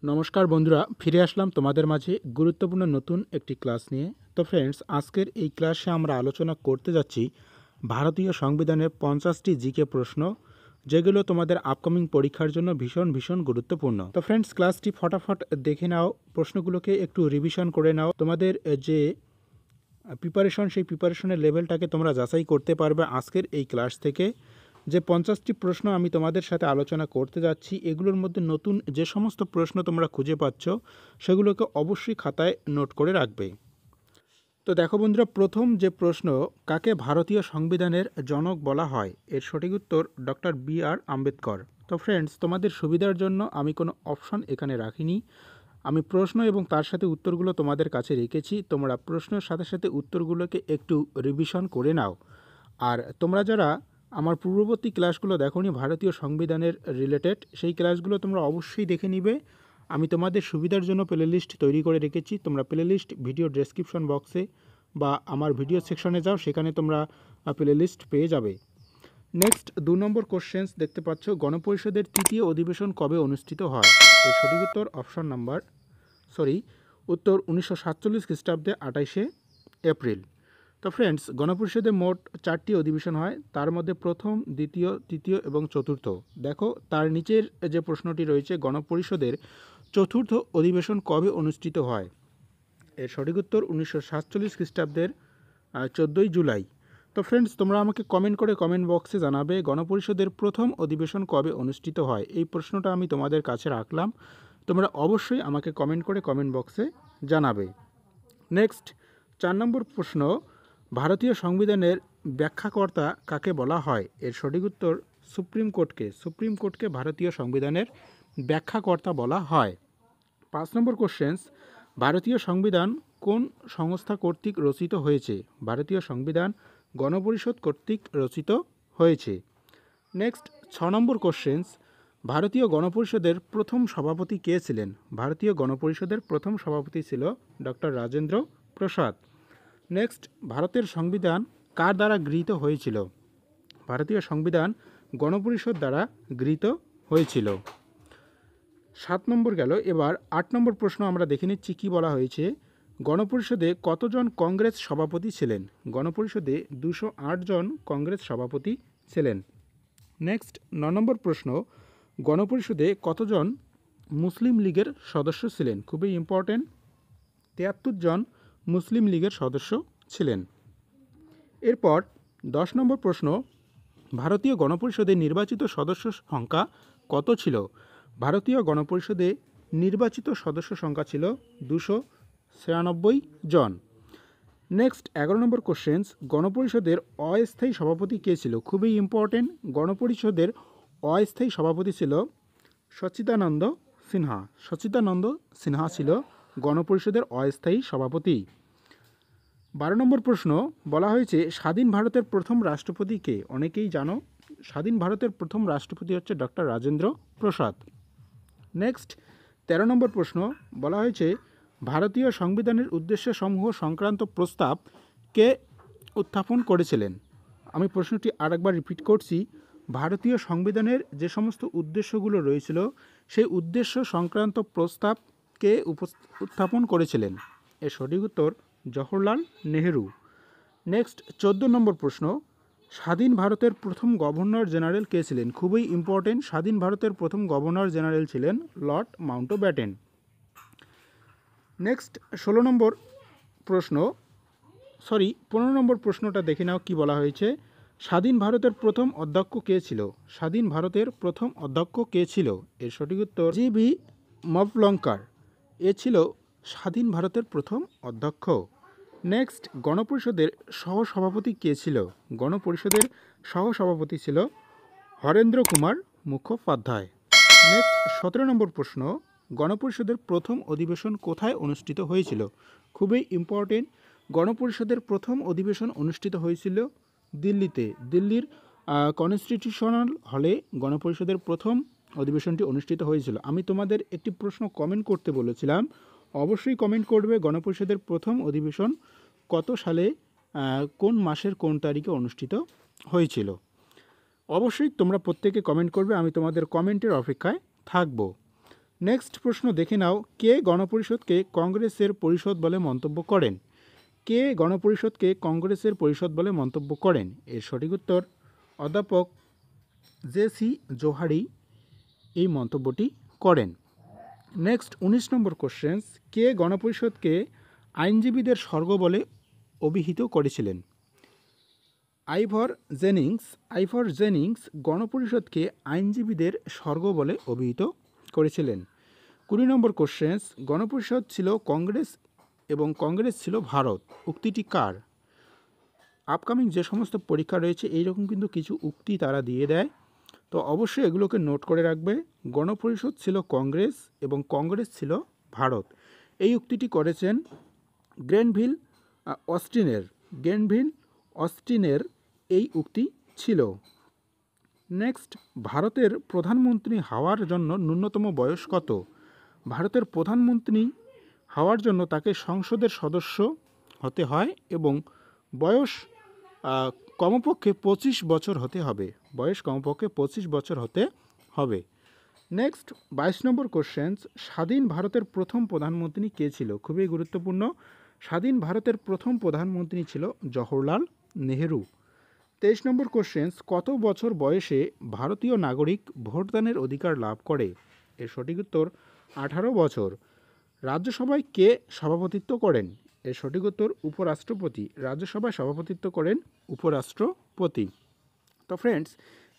নমস্কার বন্ধুরা, ফিরে আসলাম তোমাদের মাঝে গুরুত্বপূর্ণ নতুন একটি ক্লাস নিয়ে। তো ফ্রেন্ডস, আজকের এই ক্লাসে আমরা আলোচনা করতে যাচ্ছি ভারতীয় সংবিধানের 50টি জিকে প্রশ্ন, যেগুলো তোমাদের আপকামিং পরীক্ষার জন্য ভীষণ ভীষণ গুরুত্বপূর্ণ। তো ফ্রেন্ডস, ক্লাসটি ফটাফট দেখে নাও, প্রশ্নগুলোকে একটু রিভিশন করে নাও। তোমাদের যে প্রিপারেশন, সেই প্রিপারেশনের লেভেলটাকে তোমরা যাচাই করতে পারবে আজকের এই ক্লাস থেকে। যে 50টি প্রশ্ন আমি তোমাদের সাথে আলোচনা করতে যাচ্ছি, এগুলোর মধ্যে নতুন যে সমস্ত প্রশ্ন তোমরা খুঁজে পাচ্ছ সেগুলোকে অবশ্যই খাতায় নোট করে রাখবে। তো দেখো বন্ধুরা, প্রথম যে প্রশ্ন, কাকে ভারতীয় সংবিধানের জনক বলা হয়? এর সঠিক উত্তর ডক্টর বি.আর. আম্বেদকর। তো ফ্রেন্ডস, তোমাদের সুবিধার জন্য আমি কোনো অপশন এখানে রাখিনি, আমি প্রশ্ন এবং তার সাথে উত্তরগুলো তোমাদের কাছে রেখেছি। তোমরা প্রশ্নের সাথে সাথে উত্তরগুলোকে একটু রিভিশন করে নাও। আর তোমরা যারা আমার পূর্ববর্তী ক্লাসগুলো দেখোনি ভারতীয় সংবিধানের রিলেটেড, সেই ক্লাসগুলো তোমরা অবশ্যই দেখে নিবে। আমি তোমাদের সুবিধার জন্য প্লেলিস্ট তৈরি করে রেখেছি। তোমরা প্লেলিস্ট ভিডিও ডেসক্রিপশন বক্সে বা আমার ভিডিও সেকশনে যাও, সেখানে তোমরা প্লেলিস্ট পেয়ে যাবে। নেক্সট 2 নম্বর কোশ্চেন্স দেখতে পাচ্ছ, গণপরিষদের তৃতীয় অধিবেশন কবে অনুষ্ঠিত হয়? এর সঠিক উত্তর অপশন নাম্বার উত্তর 1947 খ্রিস্টাব্দে 28শে এপ্রিল। তো ফ্রেন্ডস, গণপরিষদে মোট 4টি অধিবেশন হয়, তার মধ্যে প্রথম, দ্বিতীয়, তৃতীয় এবং চতুর্থ। দেখো তার নিচের যে প্রশ্নটি রয়েছে, গণপরিষদের চতুর্থ অধিবেশন কবে অনুষ্ঠিত হয়? এর সঠিক উত্তর 1947 খ্রিস্টাব্দের 14ই জুলাই। তো ফ্রেন্ডস, তোমরা আমাকে কমেন্ট করে কমেন্ট বক্সে জানাবে গণপরিষদের প্রথম অধিবেশন কবে অনুষ্ঠিত হয়। এই প্রশ্নটা আমি তোমাদের কাছে রাখলাম, তোমরা অবশ্যই আমাকে কমেন্ট করে কমেন্ট বক্সে জানাবে। নেক্সট 4 নম্বর প্রশ্ন, ভারতীয় সংবিধানের ব্যাখ্যাকর্তা কাকে বলা হয়? এর সঠিক উত্তর সুপ্রিম কোর্টকে ভারতীয় সংবিধানের ব্যাখ্যাকর্তা বলা হয়। 5 নম্বর কোশ্চেন্স, ভারতীয় সংবিধান কোন সংস্থা কর্তৃক রচিত হয়েছে? ভারতীয় সংবিধান গণপরিষদ কর্তৃক রচিত হয়েছে। নেক্সট 6 নম্বর কোশ্চেন্স, ভারতীয় গণপরিষদের প্রথম সভাপতি কে ছিলেন? ভারতীয় গণপরিষদের প্রথম সভাপতি ছিল ডক্টর রাজেন্দ্র প্রসাদ। নেক্সট, ভারতের সংবিধান কার দ্বারা গৃহীত হয়েছিল? ভারতীয় সংবিধান গণপরিষদ দ্বারা গৃহীত হয়েছিল। 7 নম্বর গেল। এবার 8 নম্বর প্রশ্ন আমরা দেখে নিচ্ছি কী বলা হয়েছে। গণপরিষদে কতজন কংগ্রেস সভাপতি ছিলেন? গণপরিষদে 208 জন কংগ্রেস সভাপতি ছিলেন। নেক্সট 9 নম্বর প্রশ্ন, গণপরিষদে কতজন মুসলিম লীগের সদস্য ছিলেন? খুবই ইম্পর্টেন্ট, 73 জন মুসলিম লীগের সদস্য ছিলেন। এরপর 10 নম্বর প্রশ্ন, ভারতীয় গণপরিষদে নির্বাচিত সদস্য সংখ্যা কত ছিল? ভারতীয় গণপরিষদে নির্বাচিত সদস্য সংখ্যা ছিল 296 জন। নেক্সট 11 নম্বর কোশ্চেন্স, গণপরিষদের অস্থায়ী সভাপতি কে ছিল? খুবই ইম্পর্টেন্ট, গণপরিষদের অস্থায়ী সভাপতি ছিল সচ্চিদানন্দ সিনহা ছিল গণপরিষদের অস্থায়ী সভাপতি। 12 নম্বর প্রশ্ন, বলা হয়েছে স্বাধীন ভারতের প্রথম রাষ্ট্রপতি কে? অনেকেই জানো, স্বাধীন ভারতের প্রথম রাষ্ট্রপতি হচ্ছে ডক্টর রাজেন্দ্র প্রসাদ। নেক্সট 13 নম্বর প্রশ্ন, বলা হয়েছে ভারতীয় সংবিধানের উদ্দেশ্যসমূহ সংক্রান্ত প্রস্তাব কে উত্থাপন করেছিলেন? আমি প্রশ্নটি আরেকবার রিপিট করছি, ভারতীয় সংবিধানের যে সমস্ত উদ্দেশ্যগুলো রয়েছিল সেই উদ্দেশ্য সংক্রান্ত প্রস্তাব কে উত্থাপন করেছিলেন? এর সঠিক উত্তর জওহরলাল নেহেরু। নেক্সট 14 নম্বর প্রশ্ন, স্বাধীন ভারতের প্রথম গভর্নর জেনারেল কে ছিলেন? খুবই ইম্পর্টেন্ট, স্বাধীন ভারতের প্রথম গভর্নর জেনারেল ছিলেন লর্ড মাউন্টব্যাটেন। নেক্সট 15 নম্বর প্রশ্নটা দেখে নাও কি বলা হয়েছে। স্বাধীন ভারতের প্রথম অধ্যক্ষ কে ছিল? স্বাধীন ভারতের প্রথম অধ্যক্ষ কে ছিল? এর সঠিক উত্তর জি.বি. মভলঙ্কার, এ ছিল স্বাধীন ভারতের প্রথম অধ্যক্ষ। নেক্সট, গণপরিষদের সহসভাপতি কে ছিল? গণপরিষদের সহসভাপতি ছিল হরেন্দ্র কুমার মুখোপাধ্যায়। নেক্সট 17 নম্বর প্রশ্ন, গণপরিষদের প্রথম অধিবেশন কোথায় অনুষ্ঠিত হয়েছিল? খুবই ইম্পর্টেন্ট, গণপরিষদের প্রথম অধিবেশন অনুষ্ঠিত হয়েছিল দিল্লিতে। দিল্লির কনস্টিটিউশনাল হলে গণপরিষদের প্রথম অধিবেশনটি অনুষ্ঠিত হয়েছিল। আমি তোমাদের একটি প্রশ্ন কমেন্ট করতে বলেছিলাম, অবশ্যই কমেন্ট করবে গণপরিষদের প্রথম অধিবেশন কত সালে, কোন মাসের কোন তারিখে অনুষ্ঠিত হয়েছিল। অবশ্যই তোমরা প্রত্যেকে কমেন্ট করবে, আমি তোমাদের কমেন্টের অপেক্ষায় থাকব। নেক্সট প্রশ্ন দেখে নাও, কে গণপরিষদকে কংগ্রেসের পরিষদ বলে মন্তব্য করেন? কে গণপরিষদকে কংগ্রেসের পরিষদ বলে মন্তব্য করেন? এর সঠিক উত্তর অধ্যাপক জে.সি. জোহারি এই মন্তব্যটি করেন। নেক্সট 19 নম্বর কোশ্চেন্স, কে গণপরিষদকে আইনজীবীদের স্বর্গ বলে অভিহিত করেছিলেন? আইভর জেনিংস গণপরিষদকে আইনজীবীদের স্বর্গ বলে অভিহিত করেছিলেন। 20 নম্বর কোশ্চেন্স, গণপরিষদ ছিল কংগ্রেস এবং কংগ্রেস ছিল ভারত, উক্তিটি কার? আপকামিং যে সমস্ত পরীক্ষা রয়েছে এইরকম কিন্তু কিছু উক্তি তারা দিয়ে দেয়, তো অবশ্যই এগুলোকে নোট করে রাখবে। গণপরিষদ ছিল কংগ্রেস এবং কংগ্রেস ছিল ভারত, এই উক্তিটি করেছেন গ্রেনভিল অস্টিনের এই উক্তি ছিল। নেক্সট, ভারতের প্রধানমন্ত্রী হওয়ার জন্য ন্যূনতম বয়স কত? ভারতের প্রধানমন্ত্রী হওয়ার জন্য তাকে সংসদের সদস্য হতে হয় এবং বয়স কমপক্ষে 25 বছর হতে হবে। বয়স কমপক্ষে 25 বছর হতে হবে। নেক্সট 22 নম্বর কোশ্চেন্স, স্বাধীন ভারতের প্রথম প্রধানমন্ত্রী কে ছিল? খুবই গুরুত্বপূর্ণ। স্বাধীন ভারতের প্রথম প্রধানমন্ত্রী ছিল জওহরলাল নেহেরু। 23 নম্বর কোশ্চেন্স, কত বছর বয়সে ভারতীয় নাগরিক ভোটদানের অধিকার লাভ করে? এর সঠিক উত্তর 18 বছর। রাজ্যসভায় কে সভাপতিত্ব করেন? এর সঠিক উত্তর উপরাষ্ট্রপতি। রাজ্যসভায় সভাপতিত্ব করেন উপরাষ্ট্রপতি। তো ফ্রেন্ডস,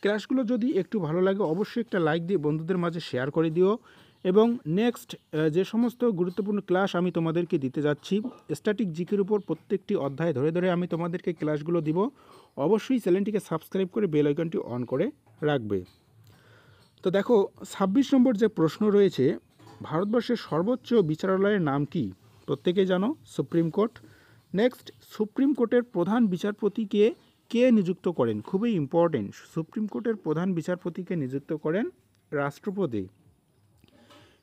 ক্লাসগুলো যদি একটু ভালো লাগে অবশ্যই একটা লাইক দিয়ে বন্ধুদের মাঝে শেয়ার করে দিও, এবং নেক্সট যে সমস্ত গুরুত্বপূর্ণ ক্লাস আমি তোমাদেরকে দিতে যাচ্ছি স্ট্যাটিক জিকের উপর প্রত্যেকটি অধ্যায় ধরে ধরে আমি তোমাদেরকে ক্লাসগুলো দিব, অবশ্যই চ্যানেলটিকে সাবস্ক্রাইব করে বেল আইকনটি অন করে রাখবে। তো দেখো 26 নম্বর যে প্রশ্ন রয়েছে, ভারতবর্ষের সর্বোচ্চ বিচারালয়ের নাম কি? প্রত্যেকেই জানো, সুপ্রিম কোর্ট। নেক্সট, সুপ্রিম কোর্টের প্রধান বিচারপতিকে কে নিযুক্ত করেন? খুবই ইম্পর্টেন্ট, সুপ্রিম কোর্টের প্রধান বিচারপতিকে নিযুক্ত করেন রাষ্ট্রপতি।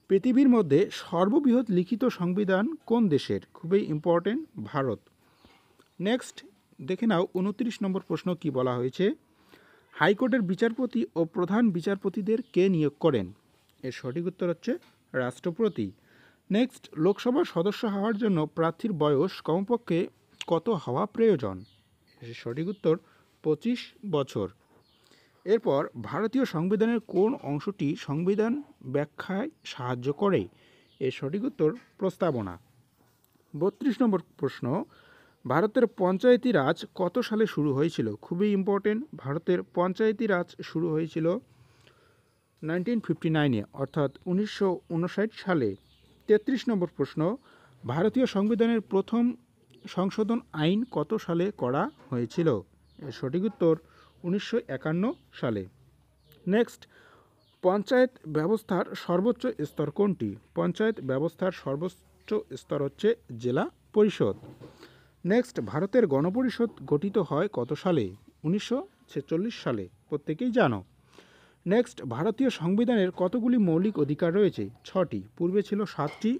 পৃথিবীর মধ্যে সর্ববৃহৎ লিখিত সংবিধান কোন দেশের? খুবই ইম্পর্টেন্ট, ভারত। নেক্সট দেখে নাও 29 নম্বর প্রশ্ন কি বলা হয়েছে, হাইকোর্টের বিচারপতি ও প্রধান বিচারপতিদের কে নিয়োগ করেন? এর সঠিক উত্তর হচ্ছে রাষ্ট্রপতি। নেক্সট, লোকসভার সদস্য হওয়ার জন্য প্রার্থীর বয়স কমপক্ষে কত হওয়া প্রয়োজন? এর সঠিক উত্তর 25 বছর। এরপর ভারতীয় সংবিধানের কোন অংশটি সংবিধান ব্যাখ্যায় সাহায্য করে? এর সঠিক উত্তর প্রস্তাবনা। 32 নম্বর প্রশ্ন, ভারতের পঞ্চায়েতি রাজ কত সালে শুরু হয়েছিল? খুবই ইম্পর্টেন্ট, ভারতের পঞ্চায়েতি রাজ শুরু হয়েছিল 1959-এ, অর্থাৎ 1959 সালে। 33 নম্বর প্রশ্ন, ভারতীয় সংবিধানের প্রথম সংশোধন আইন কত সালে করা হয়েছিল? এর সঠিক উত্তর 1951 সালে। নেক্সট, পঞ্চায়েত ব্যবস্থার সর্বোচ্চ স্তর কোনটি? পঞ্চায়েত ব্যবস্থার সর্বোচ্চ স্তর হচ্ছে জেলা পরিষদ। নেক্সট, ভারতের গণপরিষদ গঠিত হয় কত সালে? 1946 সালে, প্রত্যেকেই জানো। নেক্সট, ভারতীয় সংবিধানের কতগুলি মৌলিক অধিকার রয়েছে? 6টি, পূর্বে ছিল 7টি,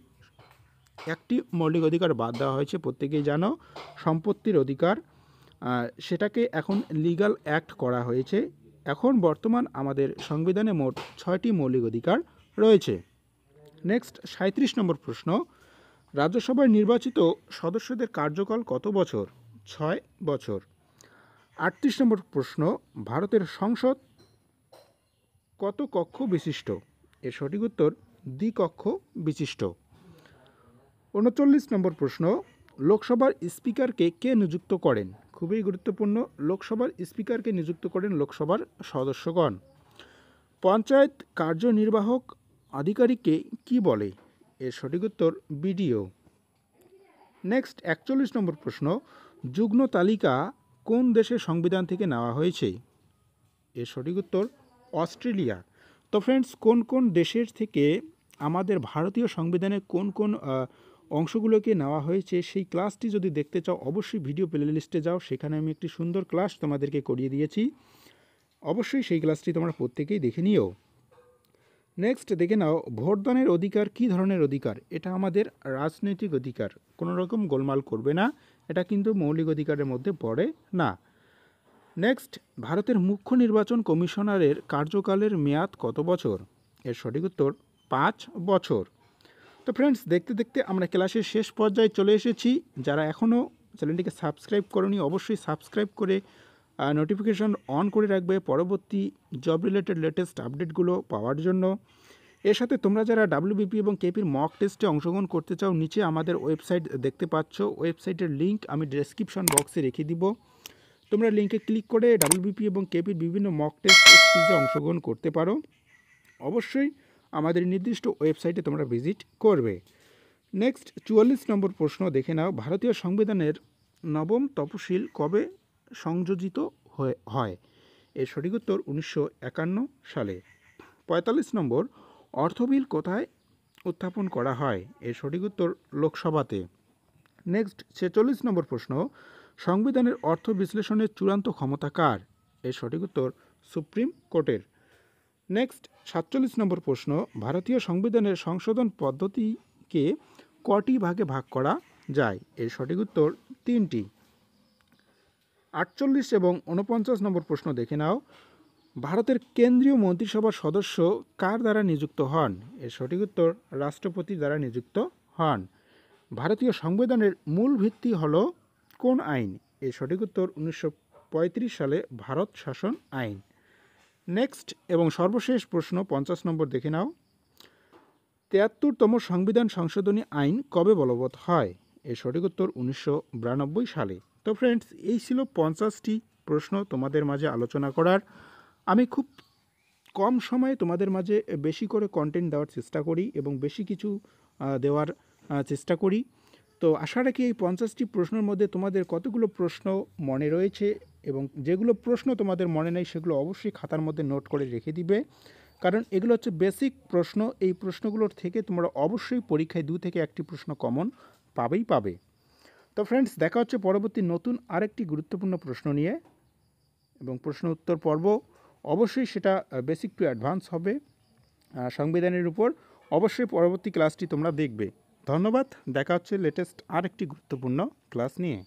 একটি মৌলিক অধিকার বাদ দেওয়া হয়েছে, প্রত্যেকেই জানো, সম্পত্তির অধিকার, সেটাকে এখন লিগ্যাল অ্যাক্ট করা হয়েছে। এখন বর্তমান আমাদের সংবিধানে মোট 6টি মৌলিক অধিকার রয়েছে। নেক্সট 37 নম্বর প্রশ্ন, রাজ্যসভায় নির্বাচিত সদস্যদের কার্যকাল কত বছর? 6 বছর। 38 নম্বর প্রশ্ন, ভারতের সংসদ কত কক্ষ বিশিষ্ট? এর সঠিক উত্তর দ্বিকক্ষ বিশিষ্ট। 39 নম্বর প্রশ্ন, লোকসভার স্পিকারকে কে নিযুক্ত করেন? খুবই গুরুত্বপূর্ণ, লোকসভার স্পিকারকে নিযুক্ত করেন লোকসভার সদস্যগণ। পঞ্চায়েত কার্যনির্বাহক আধিকারিককে কি বলে? এর সঠিক উত্তর বিডিও। নেক্সট 41 নম্বর প্রশ্ন, যুগ্ম তালিকা কোন দেশের সংবিধান থেকে নেওয়া হয়েছে? এর সঠিক উত্তর অস্ট্রেলিয়া। তো ফ্রেন্ডস, কোন কোন দেশের থেকে আমাদের ভারতীয় সংবিধানের কোন কোন অংশগুলোকে নেওয়া হয়েছে সেই ক্লাসটি যদি দেখতে চাও অবশ্যই ভিডিও প্লেলিস্টে যাও, সেখানে আমি একটি সুন্দর ক্লাস তোমাদেরকে করিয়ে দিয়েছি, অবশ্যই সেই ক্লাসটি তোমরা প্রত্যেকেই দেখে নিও। নেক্সট দেখে নাও, ভোটদানের অধিকার কী ধরনের অধিকার? এটা আমাদের রাজনৈতিক অধিকার, কোনো রকম গোলমাল করবে না, এটা কিন্তু মৌলিক অধিকারের মধ্যে পড়ে না। নেক্সট, ভারতের মুখ্য নির্বাচন কমিশনারের কার্যকালের মেয়াদ কত বছর? এর সঠিক উত্তর 5 বছর। তো ফ্রেন্ডস, দেখতে দেখতে আমরা ক্লাসের শেষ পর্যায়ে চলে এসেছি। যারা এখনও চ্যানেলটিকে সাবস্ক্রাইব করনি, অবশ্যই সাবস্ক্রাইব করে নোটিফিকেশন অন করে রাখবে পরবর্তী জব রিলেটেড লেটেস্ট আপডেটগুলো পাওয়ার জন্য। এর সাথে তোমরা যারা ডাব্লিউবিপি এবং কেপির মক টেস্টে অংশগ্রহণ করতে চাও, নিচে আমাদের ওয়েবসাইট দেখতে পাচ্ছ। ওয়েবসাইটের লিঙ্ক আমি ডেসক্রিপশন বক্সে রেখে দিব। তোমরা লিঙ্কে ক্লিক করে ডাব্লিউবিপি এবং কেপির বিভিন্ন মক টেস্ট সিরিজে অংশগ্রহণ করতে পারো। অবশ্যই আমাদের নির্দিষ্ট ওয়েবসাইটে তোমরা ভিজিট করবে। নেক্সট 44 নম্বর প্রশ্ন দেখে নাও। ভারতীয় সংবিধানের নবম তফসিল কবে সংযোজিত হয়? এর সঠিক উত্তর 1951 সালে। 45 নম্বর, অর্থ বিল কোথায় উত্থাপন করা হয়? এর সঠিক উত্তর লোকসভাতে। নেক্সট 46 নম্বর প্রশ্ন, সংবিধানের অর্থ বিশ্লেষণের চূড়ান্ত ক্ষমতা কার? এর সঠিক উত্তর সুপ্রিম কোর্টের। নেক্সট 47 নম্বর প্রশ্ন, ভারতীয় সংবিধানের সংশোধন পদ্ধতিকে কটি ভাগে ভাগ করা যায়? এর সঠিক উত্তর 3টি। 48 এবং 49 নম্বর প্রশ্ন দেখে নাও। ভারতের কেন্দ্রীয় মন্ত্রিসভার সদস্য কার দ্বারা নিযুক্ত হন? এর সঠিক উত্তর রাষ্ট্রপতির দ্বারা নিযুক্ত হন। ভারতীয় সংবিধানের মূল ভিত্তি হল কোন আইন? এর সঠিক উত্তর 1935 সালে ভারত শাসন আইন। নেক্সট এবং সর্বশেষ প্রশ্ন 50 নম্বর দেখে নাও। 73তম সংবিধান সংশোধনী আইন কবে বলবৎ হয়? এর সঠিক উত্তর 1992 সালে। তো ফ্রেন্ডস, এই ছিল 50টি প্রশ্ন তোমাদের মাঝে আলোচনা করার। আমি খুব কম সময়ে তোমাদের মাঝে বেশি করে কন্টেন্ট দেওয়ার চেষ্টা করি এবং বেশি কিছু দেওয়ার চেষ্টা করি। তো আশা রাখি এই 50টি প্রশ্নের মধ্যে তোমাদের কতগুলো প্রশ্ন মনে রয়েছে, এবং যেগুলো প্রশ্ন তোমাদের মনে নেই সেগুলো অবশ্যই খাতার মধ্যে নোট করে রেখে দিবে, কারণ এগুলো হচ্ছে বেসিক প্রশ্ন। এই প্রশ্নগুলোর থেকে তোমরা অবশ্যই পরীক্ষায় 2 থেকে 1টি প্রশ্ন কমন পাবে। তো ফ্রেন্ডস, দেখা হচ্ছে পরবর্তী নতুন আরেকটি গুরুত্বপূর্ণ প্রশ্ন নিয়ে, এবং প্রশ্ন উত্তর পর্ব অবশ্যই সেটা বেসিক টু অ্যাডভান্স হবে সংবিধানের উপর। অবশ্যই পরবর্তী ক্লাসটি তোমরা দেখবে। ধন্যবাদ। দেখা হচ্ছে লেটেস্ট আরেকটি গুরুত্বপূর্ণ ক্লাস নিয়ে।